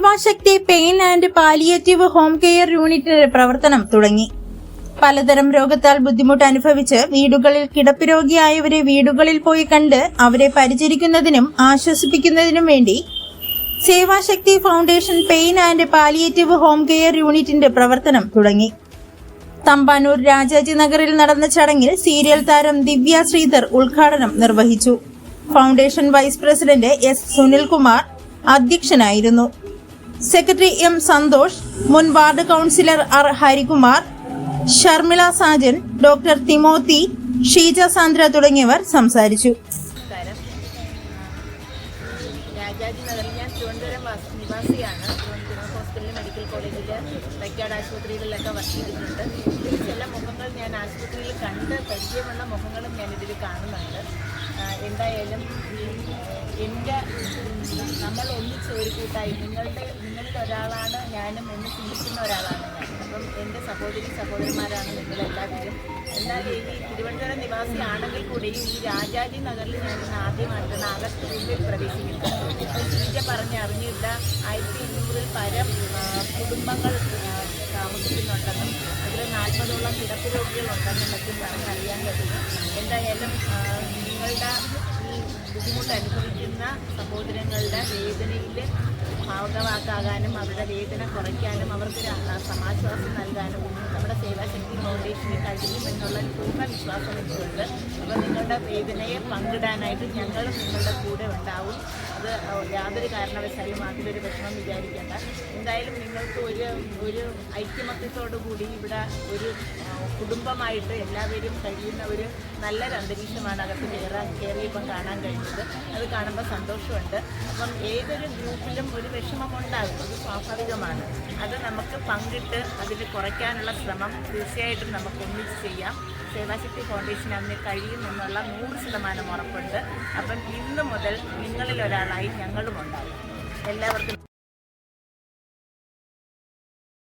Sevashakti pain and palliative home care യൂണിറ്റിന്റെ പ്രവർത്തനം തുടങ്ങി. പലതരം രോഗത്താൽ ബുദ്ധിമുട്ട് അനുഭവിച്ച് വീടുകളിൽ കിടപ്പ് രോഗിയായവരെ വീടുകളിൽ പോയി കണ്ട് അവരെ പരിചരിക്കുന്നതിനും ആശ്വസിപ്പിക്കുന്നതിനും വേണ്ടി Sevashakti foundation pain and palliative home care യൂണിറ്റിന്റെ പ്രവർത്തനം തുടങ്ങി. തമ്പാനൂർ രാജാജി നഗറിൽ നടന്ന ചടങ്ങിൽ സീരിയൽ താരം ദിവ്യ ശ്രീധർ ഉദ്ഘാടനം നിർവഹിച്ചു. Foundation vice president S Sunilkumar അധ്യക്ഷനായിരുന്നു. സെക്രട്ടറി എം സന്തോഷ്, മുൻ ward councillor R Harikumar, Sharmila Sajan, doctor Timothy, Sheeja Sandra തുടങ്ങിയവർ സംസാരിച്ചു. രാജാജി നഗറിൽ ഞാൻ തിരുവനന്തപുരം നിവാസിയാണ്. തിരുവനന്തപുരം ഹോസ്പിറ്റലിൽ മെഡിക്കൽ കോളേജിൽ തൈക്കാട് ആശുപത്രികളിലൊക്കെ വർക്ക് ചെയ്തിട്ടുണ്ട്. ചില മുഖങ്ങൾ ഞാൻ ആശുപത്രിയിൽ കണ്ട് പരിചയമുള്ള മുഖങ്ങളും ഞാനിതിൽ കാണുന്നുണ്ട്. എന്തായാലും നമ്മൾ ഒന്നിച്ച് ഒരു കൂട്ടായി നിങ്ങളിൽ ഒരാളാണ് ഞാനും എന്ന് ചിന്തിക്കുന്ന ഒരാളാണ് ഞാൻ. അപ്പം എൻ്റെ സഹോദരന്മാരാണ് നിങ്ങളെല്ലാവരും. എന്നാൽ ഈ തിരുവനന്തപുരം നിവാസിയാണെങ്കിൽ കൂടിയും ഈ രാജാജി നഗറിൽ ഞാൻ ഇന്ന് ആദ്യമായിട്ടാണ് അകത്തുള്ളിൽ പ്രവേശിക്കുന്നത്. ഷീജ പറഞ്ഞറിഞ്ഞില്ല 1500-ൽ പരം കുടുംബങ്ങൾ താമസിക്കുന്നുണ്ടെന്നും അതിൽ 40ഓളം കിടപ്പ് രോഗികളുണ്ടെന്നും മറ്റും പറഞ്ഞറിയാൻ കഴിയും. എന്തായാലും നിങ്ങളുടെ ഈ ബുദ്ധിമുട്ട് അനുഭവിക്കുന്ന സഹോദരങ്ങളുടെ വേദനയിൽ ഭാഗവാക്കാകാനും അവരുടെ വേദന കുറയ്ക്കാനും അവർക്ക് സമാശ്വാസം നൽകാനും നമ്മുടെ സേവാശക്തി ഫൗണ്ടേഷന് കഴിയുമെന്നുള്ള പൂർണ്ണ വിശ്വാസം എനിക്കുണ്ട്. അപ്പോൾ നിങ്ങളുടെ വേദനയെ പങ്കിടാനായിട്ട് ഞങ്ങളും നിങ്ങളുടെ കൂടെ ഉണ്ടാവും. അത് യാതൊരു കാരണവശാലും അതിലൊരു വിഷമം വിചാരിക്കേണ്ട. എന്തായാലും നിങ്ങൾക്ക് ഒരു ഐക്യമത്യത്തോടു കൂടി ഇവിടെ ഒരു കുടുംബമായിട്ട് എല്ലാവരും കഴിയുന്ന ഒരു നല്ലൊരു അന്തരീക്ഷമാണ് അകത്ത് കയറിയപ്പം കാണാൻ കഴിഞ്ഞത്. അത് കാണുമ്പോൾ സന്തോഷമുണ്ട്. അപ്പം ഏതൊരു ഗ്രൂപ്പിലും ഒരു വിഷമമുണ്ടാകും, അത് സ്വാഭാവികമാണ്. അത് നമുക്ക് പങ്കിട്ട് അതിൽ കുറയ്ക്കാനുള്ള ശ്രമം തീർച്ചയായിട്ടും നമുക്ക് ഒന്നിച്ച് ചെയ്യാം. സേവാശക്തി ഫൗണ്ടേഷൻ അതിന് കഴിയുമെന്നുള്ള 100% ഉറപ്പുണ്ട്. അപ്പം ഇന്ന് മുതൽ നിങ്ങളിൽ ഒരാളായി ഞങ്ങളും ഉണ്ടാകും. എല്ലാവർക്കും